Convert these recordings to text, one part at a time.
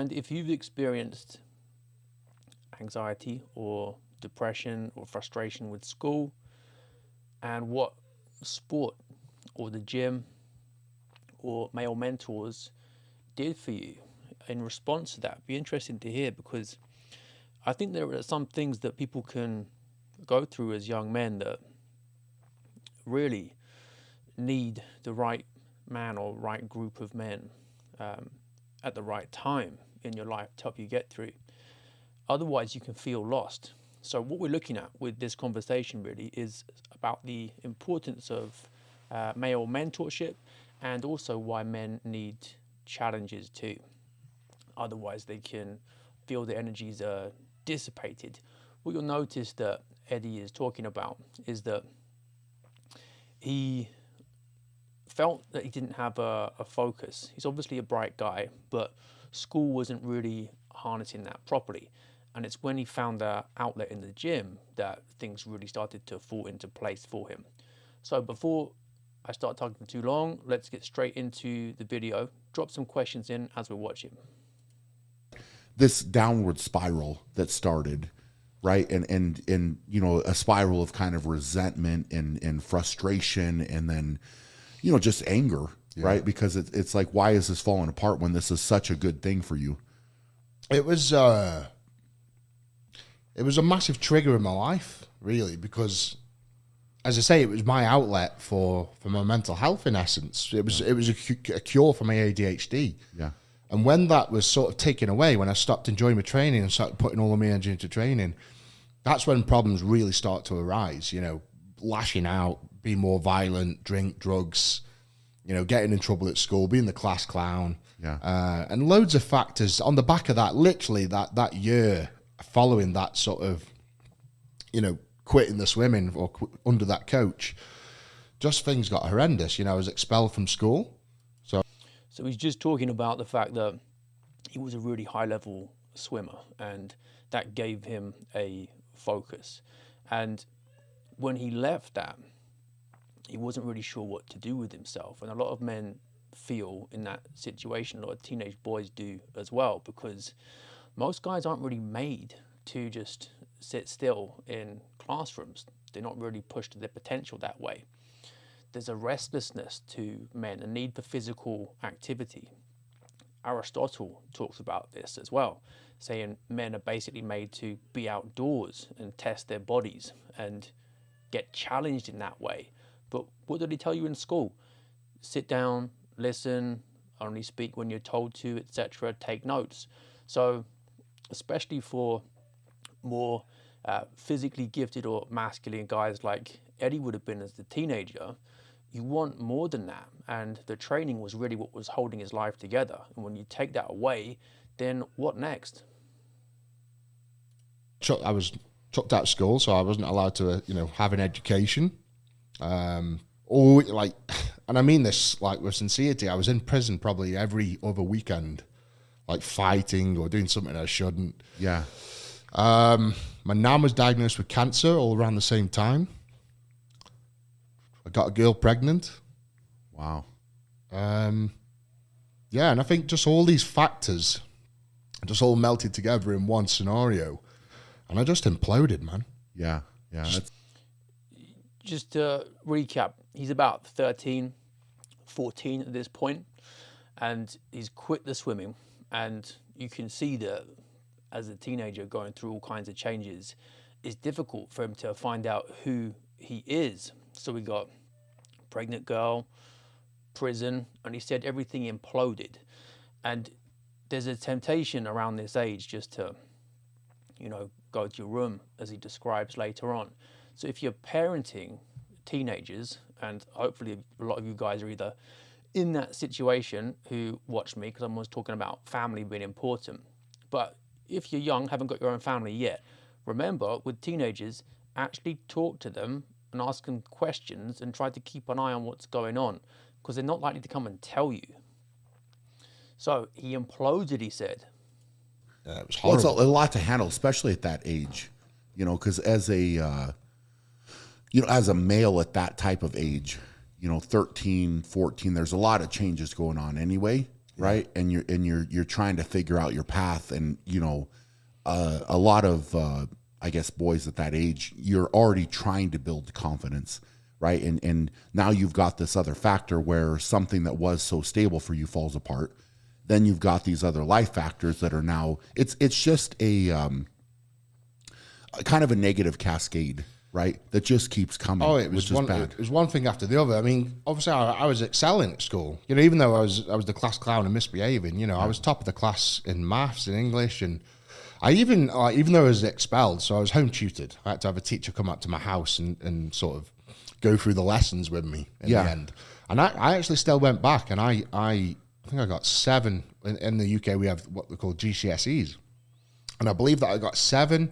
And if you've experienced anxiety or depression or frustration with school, and what sport or the gym or male mentors did for you in response to that, be interesting to hear, because I think there are some things that people can go through as young men that really need the right man or right group of men um, at the right time in your life to help you get through. Otherwise, you can feel lost. So, what we're looking at with this conversation really is about the importance of male mentorship, and also why men need challenges too. Otherwise, they can feel their energies are dissipated. What you'll notice that Eddie is talking about is that he felt that he didn't have a focus. He's obviously a bright guy, but school wasn't really harnessing that properly. And it's when he found that outlet in the gym that things really started to fall into place for him. So before I start talking too long, let's get straight into the video. Drop some questions in as we're watching. This downward spiral that started, right? And you know, a spiral of kind of resentment and frustration, and then, you know, just anger, right? Because it's like, why is this falling apart when this is such a good thing for you? It was a massive trigger in my life, really, because, as I say, it was my outlet for my mental health. In essence, it was a cure for my ADHD. Yeah. And when that was sort of taken away, when I stopped enjoying my training and started putting all of my energy into training, that's when problems really start to arise. You know, lashing out, being more violent, drink, drugs, you know, getting in trouble at school, being the class clown, and loads of factors on the back of that. Literally, that year following that sort of, you know, quitting the swimming or under that coach, just things got horrendous. You know, I was expelled from school. So he's just talking about the fact that he was a really high level swimmer, and that gave him a focus. And when he left that, he wasn't really sure what to do with himself. And a lot of men feel in that situation, a lot of teenage boys do as well, because most guys aren't really made to just sit still in classrooms. They're not really pushed to their potential that way. There's a restlessness to men, a need for physical activity. Aristotle talks about this as well, saying men are basically made to be outdoors and test their bodies and get challenged in that way. But what did he tell you in school? Sit down, listen, only speak when you're told to, etc., take notes. So, especially for more physically gifted or masculine guys like Eddie would have been as a teenager, you want more than that. And the training was really what was holding his life together. And when you take that away, then what next? I was chucked out of school, so I wasn't allowed to, you know, have an education. And I mean this like with sincerity. I was in prison probably every other weekend, like fighting or doing something I shouldn't. Yeah. My nan was diagnosed with cancer all around the same time. I got a girl pregnant. Wow. Yeah, and I think just all these factors just all melted together in one scenario, and I just imploded, man. Yeah. Yeah. Just to recap, he's about 13, 14 at this point, and he's quit the swimming. And you can see that as a teenager going through all kinds of changes, it's difficult for him to find out who he is. So we got pregnant girl, prison, and he said everything imploded. And there's a temptation around this age just to, you know, go to your room, as he describes later on. So if you're parenting teenagers, and hopefully a lot of you guys are either in that situation who watch me, because I'm always talking about family being important. But if you're young, haven't got your own family yet, remember with teenagers, actually talk to them and ask them questions and try to keep an eye on what's going on, because they're not likely to come and tell you. So he imploded, he said. It was Well, it's horrible. a lot to handle, especially at that age, you know, because as a male at that type of age, you know, 13, 14, there's a lot of changes going on anyway. right? And you're trying to figure out your path, and a lot of I guess boys at that age, you're already trying to build confidence, right? And now you've got this other factor where something that was so stable for you falls apart. Then you've got these other life factors that are now it's just a kind of a negative cascade, right? That just keeps coming. Oh, it was which is bad. It was one thing after the other. I mean, obviously, I was excelling at school. Even though I was the class clown and misbehaving. I was top of the class in maths and English, and I even though I was expelled, so I was home tutored. I had to have a teacher come up to my house and sort of go through the lessons with me in the end. And I actually still went back, and I think I got 7 in the UK. We have what we call GCSEs, and I believe that I got 7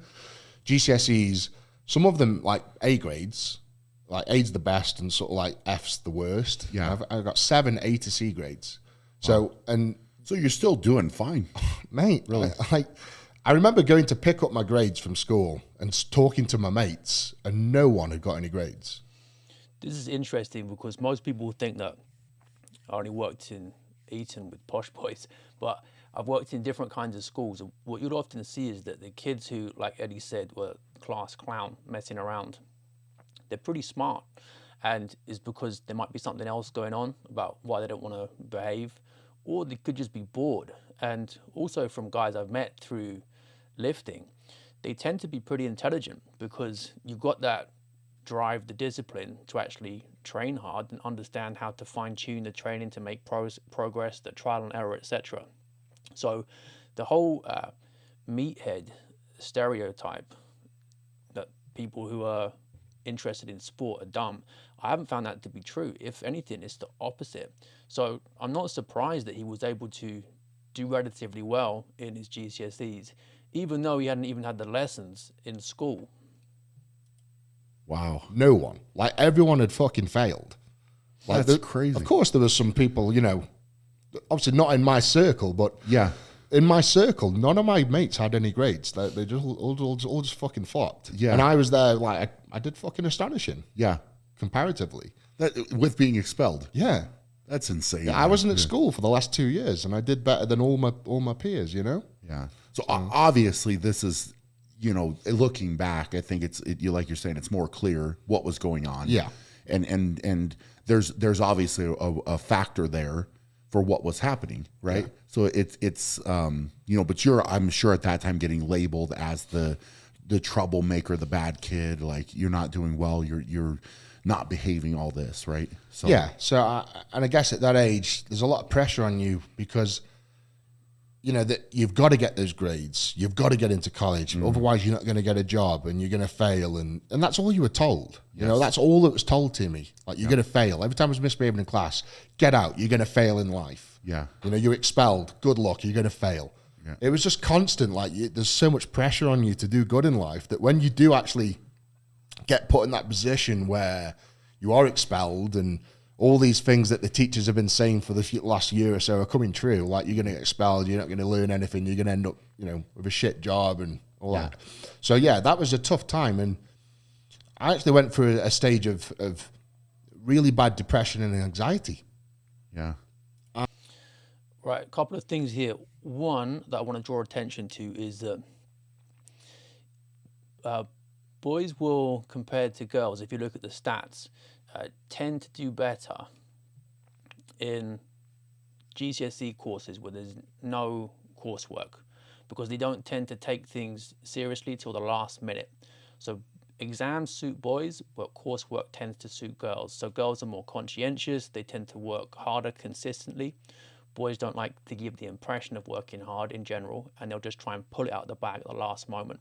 GCSEs. Some of them like A grades, like A's the best and sort of like F's the worst. Yeah, I've got 7 A to C grades. So so you're still doing fine, mate. Really? I remember going to pick up my grades from school and talking to my mates, and no one had got any grades. This is interesting because most people think that I only worked in Eton with posh boys, but I've worked in different kinds of schools. What you'd often see is that the kids who, like Eddie said, were class clown, messing around, they're pretty smart, and it's because there might be something else going on about why they don't want to behave, or they could just be bored. And also from guys I've met through lifting, they tend to be pretty intelligent because you've got that drive, the discipline to actually train hard and understand how to fine-tune the training to make progress, the trial and error, etc. So the whole meathead stereotype that people who are interested in sport are dumb, I haven't found that to be true. If anything, it's the opposite. So I'm not surprised that he was able to do relatively well in his GCSEs, even though he hadn't even had the lessons in school. Wow. No one. Like, everyone had fucking failed. Like, That's crazy. Of course, there was some people, obviously not in my circle, but Yeah. in my circle, none of my mates had any grades. They just all just fucking flopped. Yeah. And I was there, like, I did fucking astonishing, Yeah. comparatively. With being expelled. Yeah. That's insane. I wasn't at school for the last 2 years, and I did better than all my peers, Yeah. So obviously this is, looking back, I think you like you're saying, it's more clear what was going on. Yeah. And there's obviously a factor there for what was happening, right? Yeah. So it's but I'm sure at that time getting labeled as the troublemaker, the bad kid, like you're not doing well, you're not behaving, all this, right? So yeah. So I guess at that age, there's a lot of pressure on you because that you've got to get those grades, you've got to get into college, otherwise you're not going to get a job and you're going to fail, and that's all you were told. Yes. That's all that was told to me. Like, you're going to fail. Every time I was misbehaving in class, get out, you're going to fail in life. Yeah. You're expelled, good luck, you're going to fail. Yeah. It was just constant. Like, there's so much pressure on you to do good in life that when you do actually get put in that position where you are expelled and all these things that the teachers have been saying for the last year or so are coming true, like you're going to get expelled, you're not going to learn anything, you're going to end up, with a shit job and all that. So yeah, that was a tough time, and I actually went through a stage of really bad depression and anxiety. Yeah. Right, a couple of things here. One that I want to draw attention to is that boys will, compared to girls, if you look at the stats, tend to do better in GCSE courses where there's no coursework, because they don't tend to take things seriously till the last minute. So exams suit boys, but coursework tends to suit girls. So girls are more conscientious, they tend to work harder consistently. Boys don't like to give the impression of working hard in general, and they'll just try and pull it out of the bag at the last moment.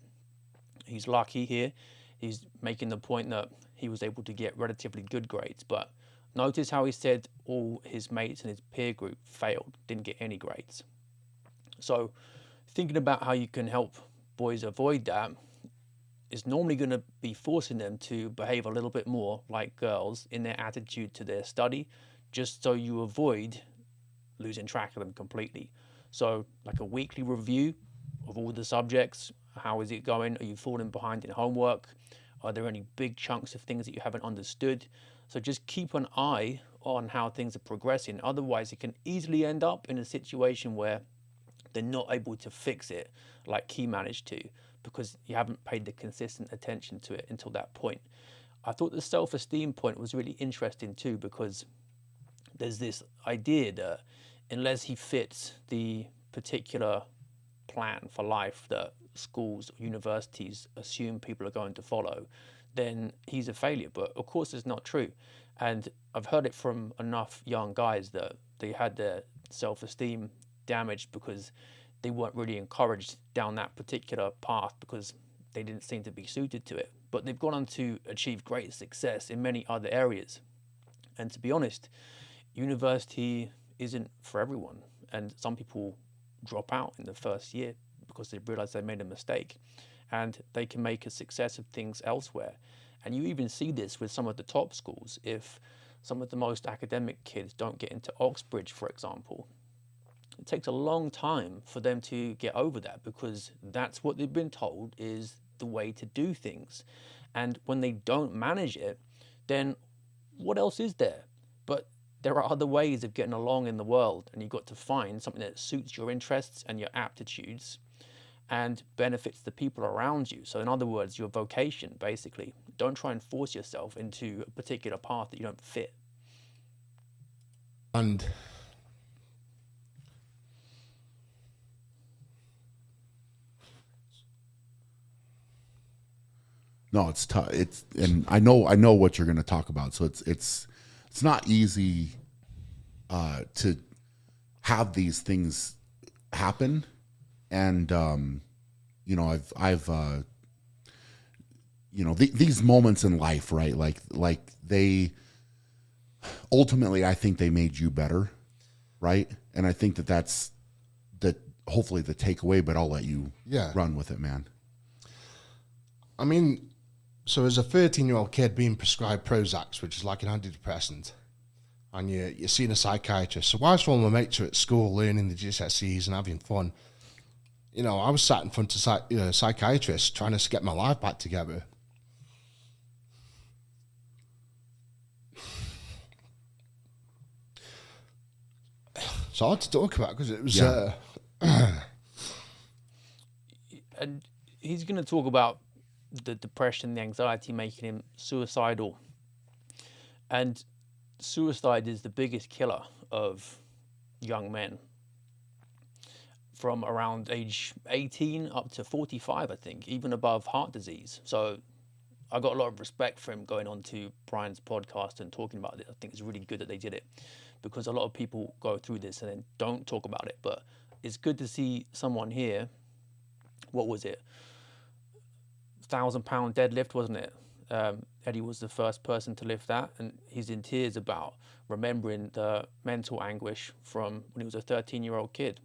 He's lucky here. He's making the point that he was able to get relatively good grades, but notice how he said all his mates and his peer group failed, didn't get any grades. So thinking about how you can help boys avoid that is normally going to be forcing them to behave a little bit more like girls in their attitude to their study, just so you avoid losing track of them completely. So like a weekly review of all the subjects. How is it going? Are you falling behind in homework? Are there any big chunks of things that you haven't understood? So just keep an eye on how things are progressing. Otherwise, it can easily end up in a situation where they're not able to fix it like he managed to, because you haven't paid the consistent attention to it until that point. I thought the self-esteem point was really interesting too, because there's this idea that unless he fits the particular plan for life that schools or universities assume people are going to follow, then he's a failure. But of course it's not true. And I've heard it from enough young guys that they had their self-esteem damaged because they weren't really encouraged down that particular path, because they didn't seem to be suited to it. But they've gone on to achieve great success in many other areas. And to be honest, university isn't for everyone. And some people drop out in the first year because they realize they made a mistake, and they can make a success of things elsewhere. And you even see this with some of the top schools. If some of the most academic kids don't get into Oxbridge, for example, it takes a long time for them to get over that, because that's what they've been told is the way to do things. And when they don't manage it, then what else is there? But there are other ways of getting along in the world, and you've got to find something that suits your interests and your aptitudes and benefits the people around you. So in other words, your vocation, basically. Don't try and force yourself into a particular path that you don't fit. And No, it's tough. And I know what you're going to talk about. So it's not easy to have these things happen. And you know, I've you know, these moments in life, right? Like they ultimately, I think they made you better, right? And I think that's hopefully the takeaway. But I'll let you run with it, man. I mean, so as a 13-year-old kid being prescribed Prozac, which is like an antidepressant, and you're seeing a psychiatrist. So whilst all my mates are at school learning the GCSEs and having fun, you know, I was sat in front of psychiatrists trying to get my life back together. It's hard to talk about because it was... And he's going to talk about the depression, the anxiety making him suicidal. And suicide is the biggest killer of young men from around age 18 up to 45, I think, even above heart disease. So I got a lot of respect for him going on to Brian's podcast and talking about it. I think it's really good that they did it, because a lot of people go through this and then don't talk about it. But it's good to see someone here. What was it? 1,000-pound deadlift, wasn't it? Eddie was the first person to lift that, and he's in tears about remembering the mental anguish from when he was a 13-year-old kid.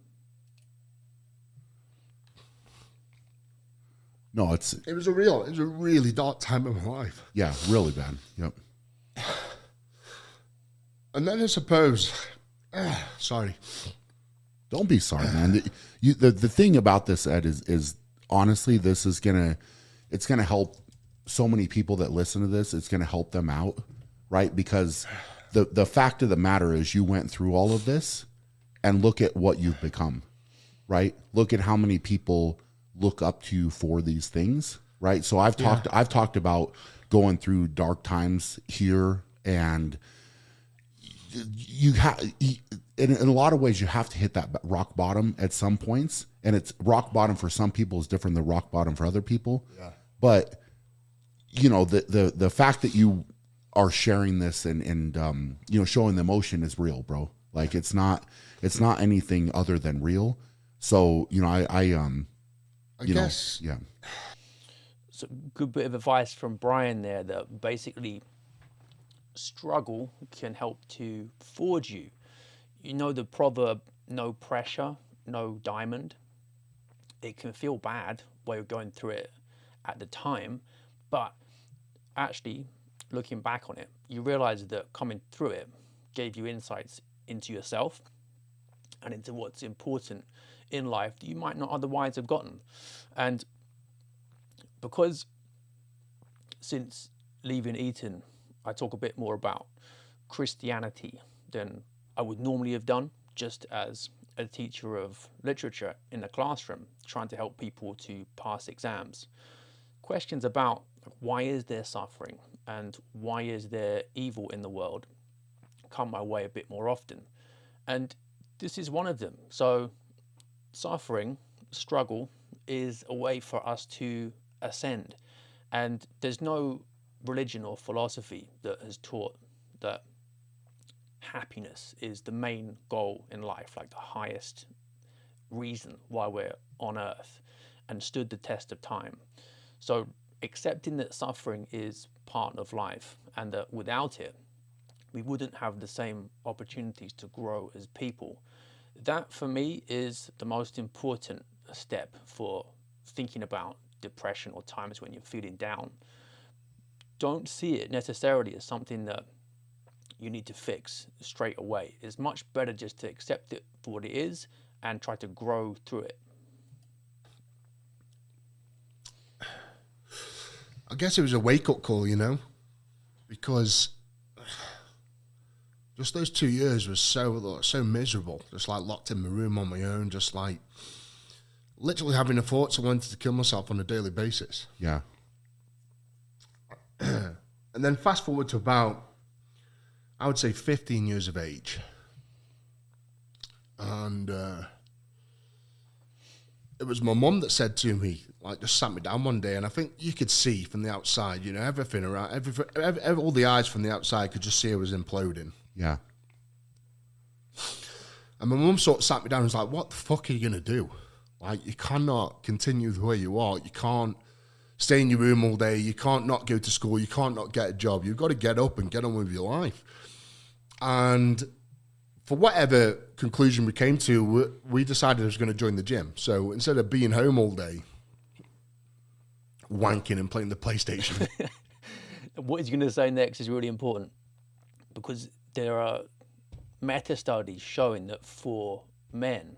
No, it was a really dark time of my life. Yeah, really bad. Yep. And then I suppose, sorry. Don't be sorry, man. The thing about this, Ed, is honestly, this is it's gonna help so many people that listen to this. It's gonna help them out, right? Because the fact of the matter is, you went through all of this, and look at what you've become, right? Look at how many people look up to you for these things, right? So I've talked about going through dark times here, and you have, in a lot of ways, you have to hit that rock bottom at some points, and it's rock bottom for some people is different than rock bottom for other people. Yeah. But you know, the fact that you are sharing this and you know, showing the emotion is real, bro. Like it's not anything other than real. So you know, I guess, yeah. So good bit of advice from Brian there, that basically struggle can help to forge you. You know the proverb, no pressure, no diamond. It can feel bad while you're going through it at the time, but actually looking back on it, you realize that coming through it gave you insights into yourself and into what's important in life that you might not otherwise have gotten. And because since leaving Eton, I talk a bit more about Christianity than I would normally have done, just as a teacher of literature in the classroom, trying to help people to pass exams. Questions about why is there suffering and why is there evil in the world come my way a bit more often. And this is one of them. So suffering, struggle is a way for us to ascend. And there's no religion or philosophy that has taught that happiness is the main goal in life, like the highest reason why we're on earth, and stood the test of time. So accepting that suffering is part of life and that without it, we wouldn't have the same opportunities to grow as people. That for me is the most important step for thinking about depression or times when you're feeling down. Don't see it necessarily as something that you need to fix straight away. It's much better just to accept it for what it is and try to grow through it. I guess it was a wake-up call, you know, because just those 2 years was so miserable, just like locked in my room on my own, just like literally having the thoughts I wanted to kill myself on a daily basis. Yeah. And then fast forward to about, I would say 15 years of age. And it was my mum that said to me, like, just sat me down one day, and I think you could see from the outside, you know, everything around, all the eyes from the outside could just see I was imploding. Yeah. And my mum sort of sat me down and was like, what the fuck are you going to do? Like, you cannot continue the way you are. You can't stay in your room all day. You can't not go to school. You can't not get a job. You've got to get up and get on with your life. And for whatever conclusion we came to, we decided I was going to join the gym. So instead of being home all day, wanking and playing the PlayStation. What he's going to say next is really important, because there are meta-studies showing that for men,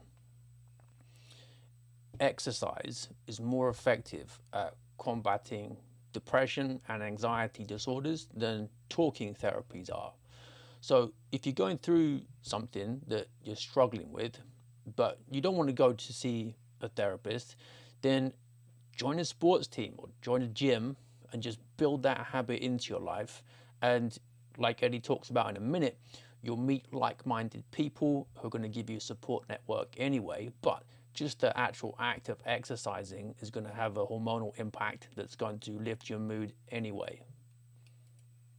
exercise is more effective at combating depression and anxiety disorders than talking therapies are. So if you're going through something that you're struggling with, but you don't want to go to see a therapist, then join a sports team or join a gym and just build that habit into your life. And like Eddie talks about in a minute, you'll meet like-minded people who are going to give you a support network anyway, but just the actual act of exercising is going to have a hormonal impact that's going to lift your mood anyway.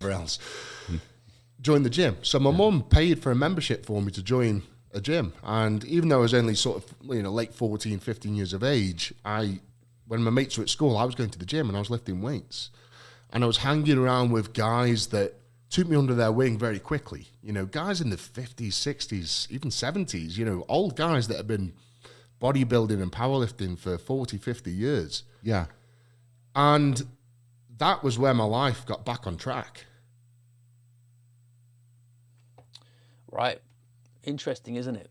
Else. Join the gym. So my mum paid for a membership for me to join a gym. And even though I was only sort of, you know, late 14, 15 years of age, when my mates were at school, I was going to the gym and I was lifting weights. And I was hanging around with guys that took me under their wing very quickly. You know, guys in the 50s, 60s, even 70s, you know, old guys that have been bodybuilding and powerlifting for 40, 50 years. Yeah. And that was where my life got back on track. Right. Interesting, isn't it?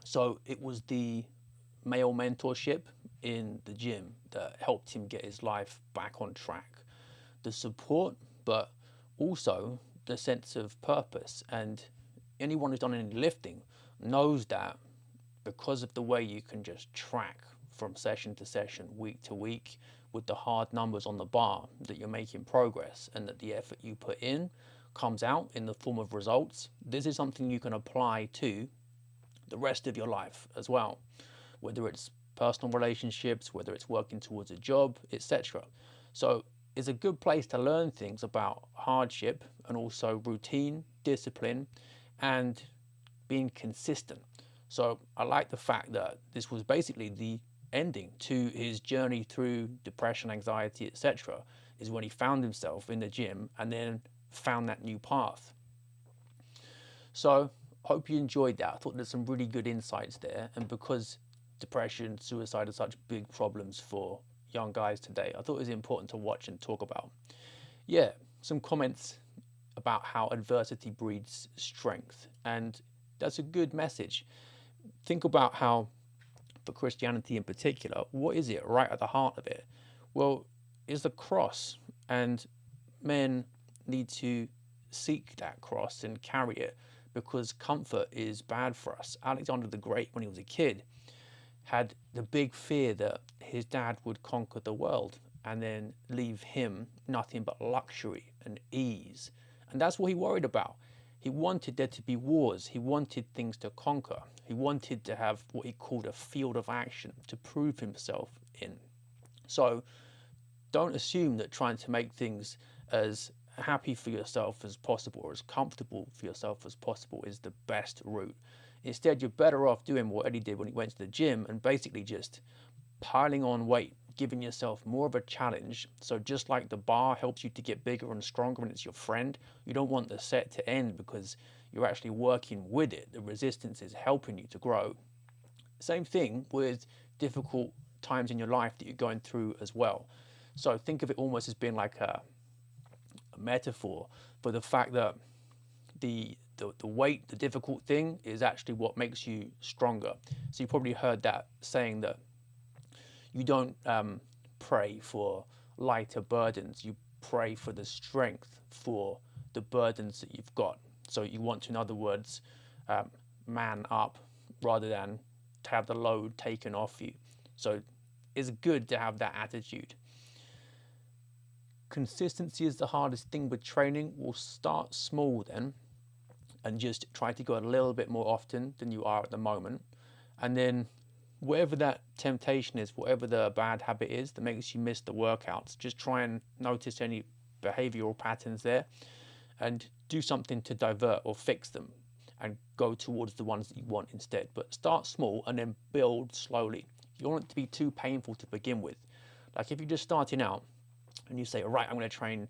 So it was the male mentorship in the gym that helped him get his life back on track. The support, but also the sense of purpose. And anyone who's done any lifting knows that because of the way you can just track from session to session, week to week, with the hard numbers on the bar, that you're making progress and that the effort you put in comes out in the form of results. This is something you can apply to the rest of your life as well, whether it's personal relationships, whether it's working towards a job, etc. So it's a good place to learn things about hardship and also routine, discipline, and being consistent. So I like the fact that this was basically the ending to his journey through depression, anxiety, etc., is when he found himself in the gym and then found that new path. So hope you enjoyed that. I thought there's some really good insights there, and because depression, suicide are such big problems for young guys today, I thought it was important to watch and talk about. Yeah, some comments about how adversity breeds strength, and that's a good message. Think about how, for Christianity in particular, what is it right at the heart of it? Well, it's the cross, and men need to seek that cross and carry it because comfort is bad for us. Alexander the Great, when he was a kid, had the big fear that his dad would conquer the world and then leave him nothing but luxury and ease. And that's what he worried about. He wanted there to be wars. He wanted things to conquer. He wanted to have what he called a field of action to prove himself in. So don't assume that trying to make things as happy for yourself as possible or as comfortable for yourself as possible is the best route. Instead, you're better off doing what Eddie did when he went to the gym and basically just piling on weight, giving yourself more of a challenge. So just like the bar helps you to get bigger and stronger and it's your friend, you don't want the set to end because you're actually working with it. The resistance is helping you to grow. Same thing with difficult times in your life that you're going through as well. So think of it almost as being like a metaphor for the fact that the weight, the difficult thing, is actually what makes you stronger. So you probably heard that saying that you don't pray for lighter burdens, you pray for the strength for the burdens that you've got. So you want to, in other words, man up rather than to have the load taken off you. So it's good to have that attitude. Consistency is the hardest thing with training. We'll start small then and just try to go a little bit more often than you are at the moment. And then whatever that temptation is, whatever the bad habit is that makes you miss the workouts, just try and notice any behavioral patterns there and do something to divert or fix them and go towards the ones that you want instead. But start small and then build slowly. You don't want it to be too painful to begin with. Like if you're just starting out and you say, all right, I'm going to train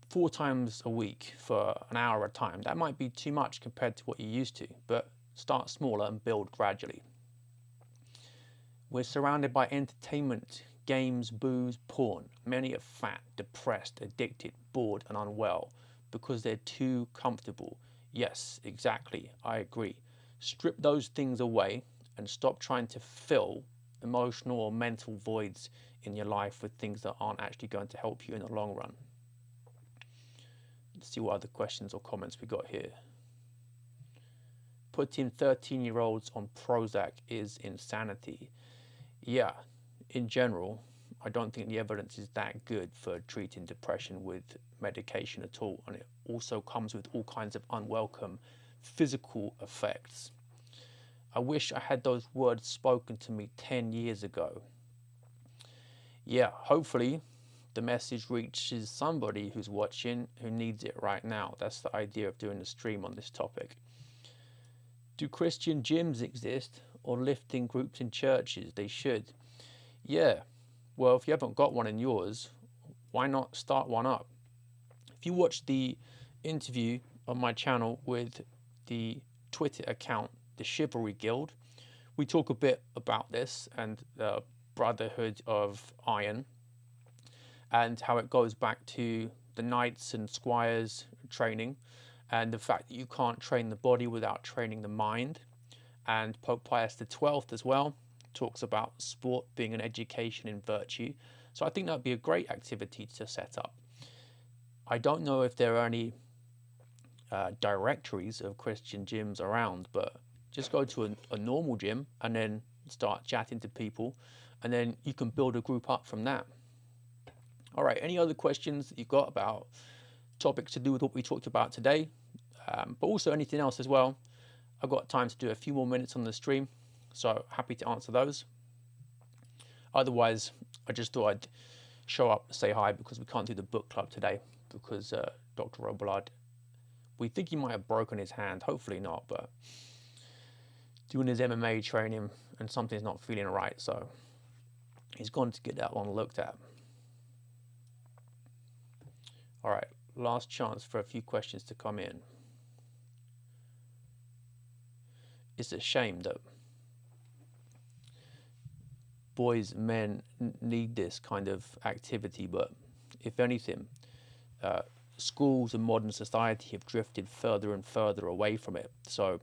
4 times a week for an hour at a time, that might be too much compared to what you're used to, but start smaller and build gradually. We're surrounded by entertainment, games, booze, porn. Many are fat, depressed, addicted, bored and unwell because they're too comfortable. Yes, exactly, I agree. Strip those things away and stop trying to fill emotional or mental voids in your life with things that aren't actually going to help you in the long run. Let's see what other questions or comments we got here. Putting 13-year-olds on Prozac is insanity. Yeah, in general, I don't think the evidence is that good for treating depression with medication at all. And it also comes with all kinds of unwelcome physical effects. I wish I had those words spoken to me 10 years ago. Yeah, hopefully the message reaches somebody who's watching who needs it right now. That's the idea of doing a stream on this topic. Do Christian gyms exist or lifting groups in churches? They should. Yeah, well, if you haven't got one in yours, why not start one up? If you watch the interview on my channel with the Twitter account, the Chivalry Guild, we talk a bit about this and the Brotherhood of Iron and how it goes back to the knights and squires training and the fact that you can't train the body without training the mind. And Pope Pius XII as well talks about sport being an education in virtue. So I think that would be a great activity to set up. I don't know if there are any directories of Christian gyms around, but just go to a normal gym and then start chatting to people, and then you can build a group up from that. All right, any other questions that you've got about topics to do with what we talked about today, but also anything else as well? I've got time to do a few more minutes on the stream, so happy to answer those. Otherwise, I just thought I'd show up, say hi, because we can't do the book club today because Dr. Robillard, we think he might have broken his hand, hopefully not, but doing his MMA training and something's not feeling right, so he's gone to get that one looked at. All right, last chance for a few questions to come in. It's a shame that boys, men need this kind of activity, but if anything, schools and modern society have drifted further and further away from it. So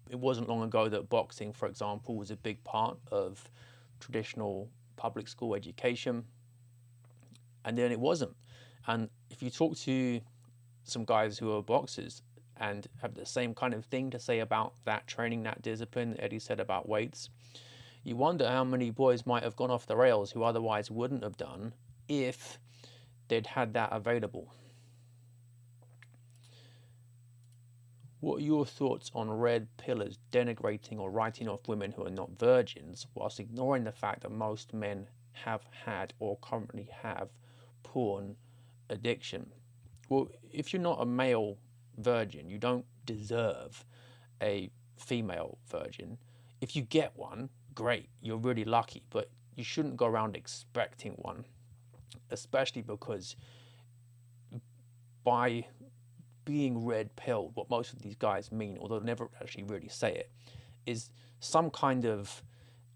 it wasn't long ago that boxing, for example, was a big part of traditional public school education, and then it wasn't. And if you talk to some guys who are boxers and have the same kind of thing to say about that training, that discipline that Eddie said about weights, you wonder how many boys might have gone off the rails who otherwise wouldn't have done if they'd had that available. What are your thoughts on red pillars denigrating or writing off women who are not virgins, whilst ignoring the fact that most men have had or currently have porn addiction? Well, if you're not a male virgin, you don't deserve a female virgin. If you get one, great, you're really lucky, but you shouldn't go around expecting one, especially because by being red pilled, what most of these guys mean, although they never actually really say it, is some kind of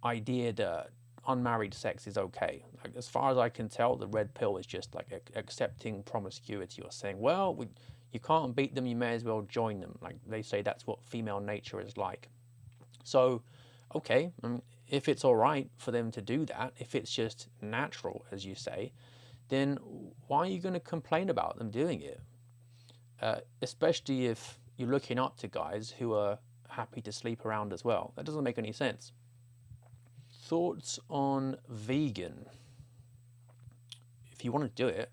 idea that unmarried sex is okay. Like, as far as I can tell, the red pill is just like accepting promiscuity, or saying, well, you can't beat them, you may as well join them. Like they say, that's what female nature is like. So, okay, if it's all right for them to do that, if it's just natural, as you say, then why are you going to complain about them doing it? Especially if you're looking up to guys who are happy to sleep around as well. That doesn't make any sense. Thoughts on vegan? If you want to do it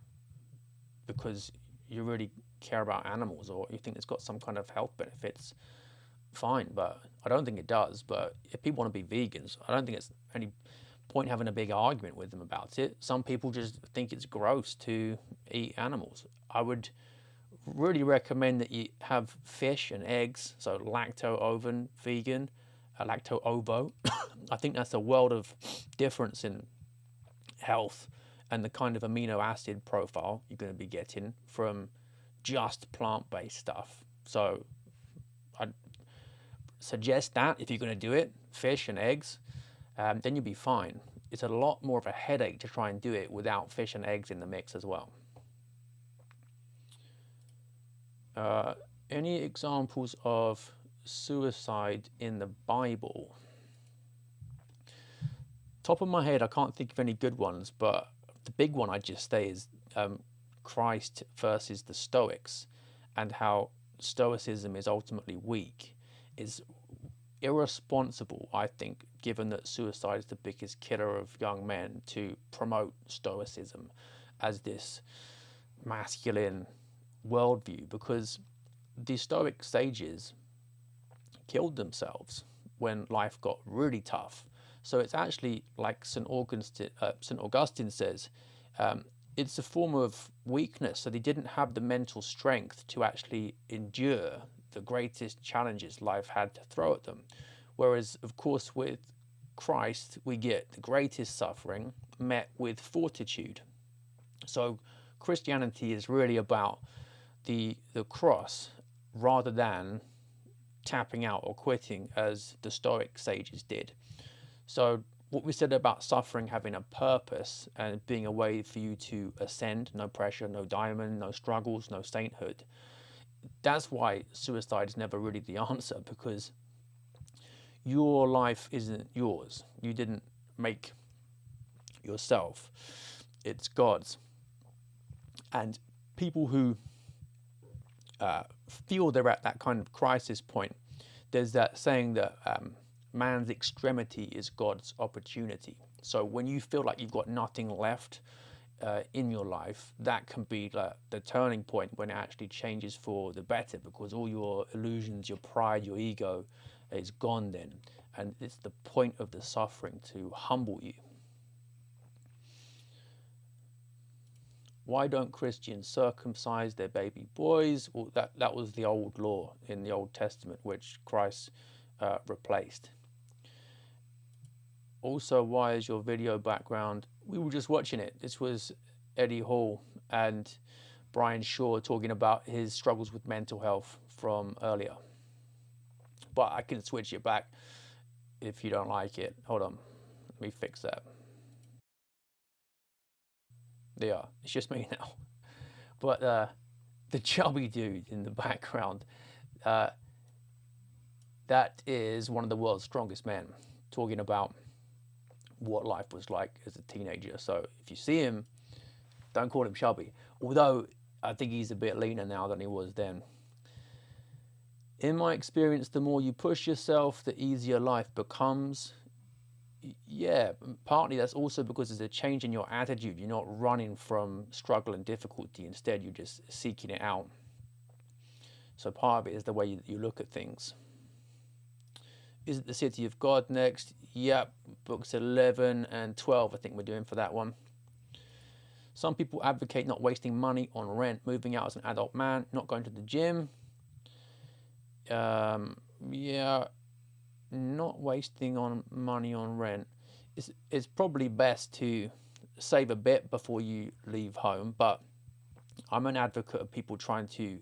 because you really care about animals, or you think it's got some kind of health benefits, fine, but I don't think it does. But if people want to be vegans, I don't think it's any point having a big argument with them about it. Some people just think it's gross to eat animals. I would really recommend that you have fish and eggs, so lacto-ovo vegan, lacto-ovo. I think that's a world of difference in health and the kind of amino acid profile you're going to be getting from just plant-based stuff. So I'd suggest that if you're going to do it, fish and eggs, then you'll be fine. It's a lot more of a headache to try and do it without fish and eggs in the mix as well. Any examples of suicide in the Bible? Top of my head, I can't think of any good ones, but the big one I'd just say is Christ versus the Stoics, and how Stoicism is ultimately weak, is irresponsible, I think, given that suicide is the biggest killer of young men, to promote Stoicism as this masculine worldview, because the Stoic sages killed themselves when life got really tough. So it's actually like St. Augustine says, it's a form of weakness. So they didn't have the mental strength to actually endure the greatest challenges life had to throw at them. Whereas, of course, with Christ, we get the greatest suffering met with fortitude. So Christianity is really about the cross rather than tapping out or quitting as the Stoic sages did. So what we said about suffering having a purpose and being a way for you to ascend, no pressure, no diamond, no struggles, no sainthood, that's why suicide is never really the answer, because your life isn't yours. You didn't make yourself. It's God's. And people who feel they're at that kind of crisis point, there's that saying that man's extremity is God's opportunity. So when you feel like you've got nothing left in your life, that can be the turning point when it actually changes for the better, because all your illusions, your pride, your ego is gone then. And it's the point of the suffering to humble you. Why don't Christians circumcise their baby boys? Well, that was the old law in the Old Testament, which Christ replaced. Also, why is your video background? We were just watching it. This was Eddie Hall and Brian Shaw talking about his struggles with mental health from earlier. But I can switch it back if you don't like it. Hold on, let me fix that. They are. It's just me now. But the chubby dude in the background, that is one of the world's strongest men, talking about what life was like as a teenager. So if you see him, Don't call him chubby. Although I think he's a bit leaner now than he was then. In my experience, the more you push yourself, the easier life becomes. Yeah, partly that's also because there's a change in your attitude. You're not running from struggle and difficulty. Instead, you're just seeking it out. So part of it is the way you look at things. Is it the City of God next? Yep, books 11 and 12 I think we're doing for that one. Some people advocate not wasting money on rent, moving out as an adult man, not going to the gym. Yeah, not wasting money on rent. It's probably best to save a bit before you leave home, but I'm an advocate of people trying to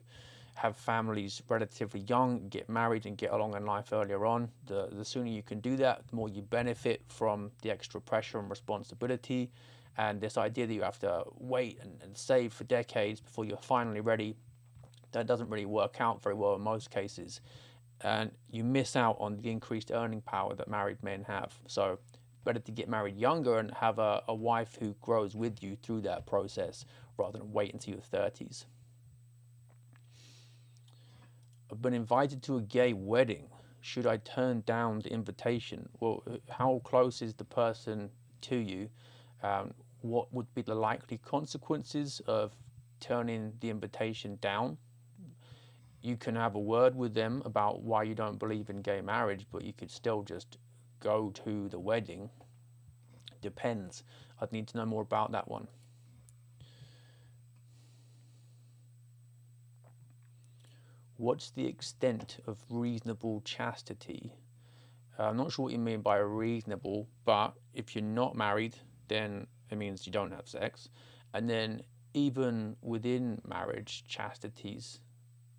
have families relatively young, get married and get along in life earlier on. The sooner you can do that, the more you benefit from the extra pressure and responsibility. And this idea that you have to wait and save for decades before you're finally ready, that doesn't really work out very well in most cases. And you miss out on the increased earning power that married men have. So better to get married younger and have a wife who grows with you through that process rather than wait until your 30s. I've been invited to a gay wedding. Should I turn down the invitation? Well, how close is the person to you? What would be the likely consequences of turning the invitation down? You can have a word with them about why you don't believe in gay marriage, but you could still just go to the wedding. Depends. I'd need to know more about that one. What's the extent of reasonable chastity? I'm not sure what you mean by reasonable, but if you're not married, then it means you don't have sex. And then even within marriage, chastity's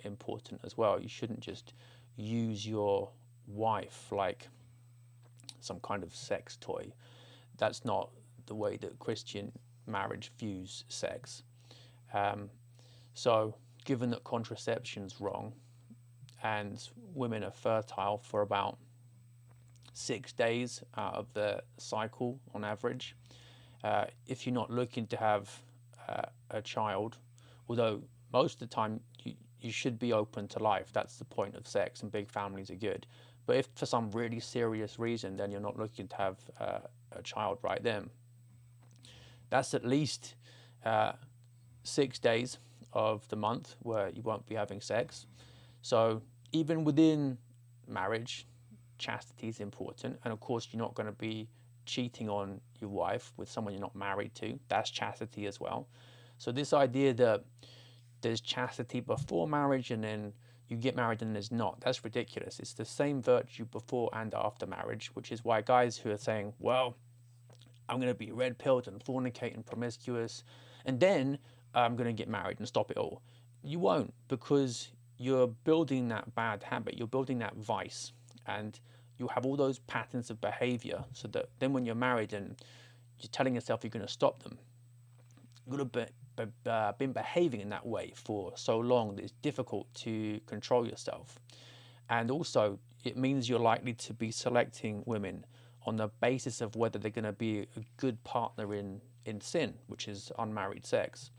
important as well. You shouldn't just use your wife like some kind of sex toy. That's not the way that Christian marriage views sex. So given that contraception's wrong and women are fertile for about 6 days out of the cycle on average, if you're not looking to have a child, although most of the time you should be open to life, that's the point of sex, and big families are good. But if for some really serious reason, then you're not looking to have a child right then, that's at least 6 days of the month where you won't be having sex. So even within marriage, chastity is important. And of course, you're not going to be cheating on your wife with someone you're not married to. That's chastity as well. So this idea that there's chastity before marriage and then you get married and there's not, that's ridiculous. It's the same virtue before and after marriage, which is why guys who are saying, well, I'm going to be red-pilled and fornicate and promiscuous, and then I'm going to get married and stop it all. You won't, because you're building that bad habit, you're building that vice, and you'll have all those patterns of behavior, so that then when you're married and you're telling yourself you're going to stop them, you've been behaving in that way for so long that it's difficult to control yourself. And also, it means you're likely to be selecting women on the basis of whether they're going to be a good partner in sin, which is unmarried sex.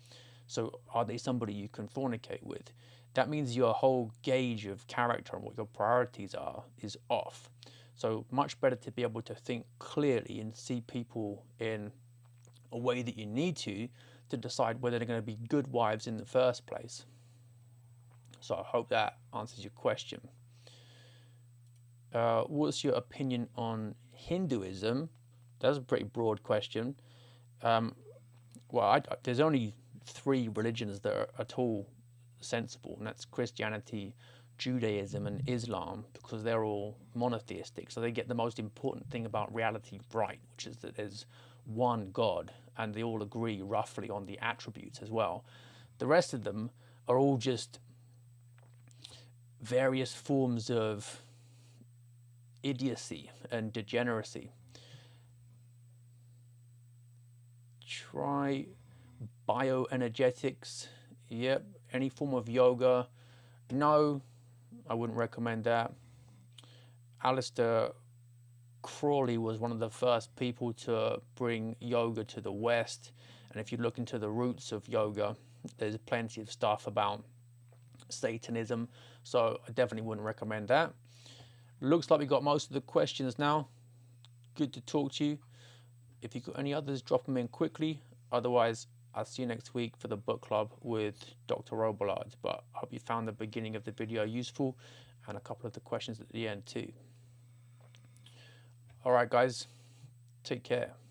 So are they somebody you can fornicate with? That means your whole gauge of character and what your priorities are is off. So much better to be able to think clearly and see people in a way that you need to decide whether they're going to be good wives in the first place. So I hope that answers your question. What's your opinion on Hinduism? That's a pretty broad question. There's only 3 religions that are at all sensible, and that's Christianity, Judaism, and Islam, because they're all monotheistic. So they get the most important thing about reality right, which is that there's one God, and they all agree roughly on the attributes as well. The rest of them are all just various forms of idiocy and degeneracy. Try bioenergetics. Yep. Any form of yoga. No, I wouldn't recommend that. Aleister Crowley was one of the first people to bring yoga to the West, And if you look into the roots of yoga, there's plenty of stuff about Satanism, so I definitely wouldn't recommend that. Looks like we got most of the questions now. Good to talk to you. If you've got any others, drop them in quickly. Otherwise, I'll see you next week for the book club with Dr. Robillard. But I hope you found the beginning of the video useful and a couple of the questions at the end too. All right, guys, take care.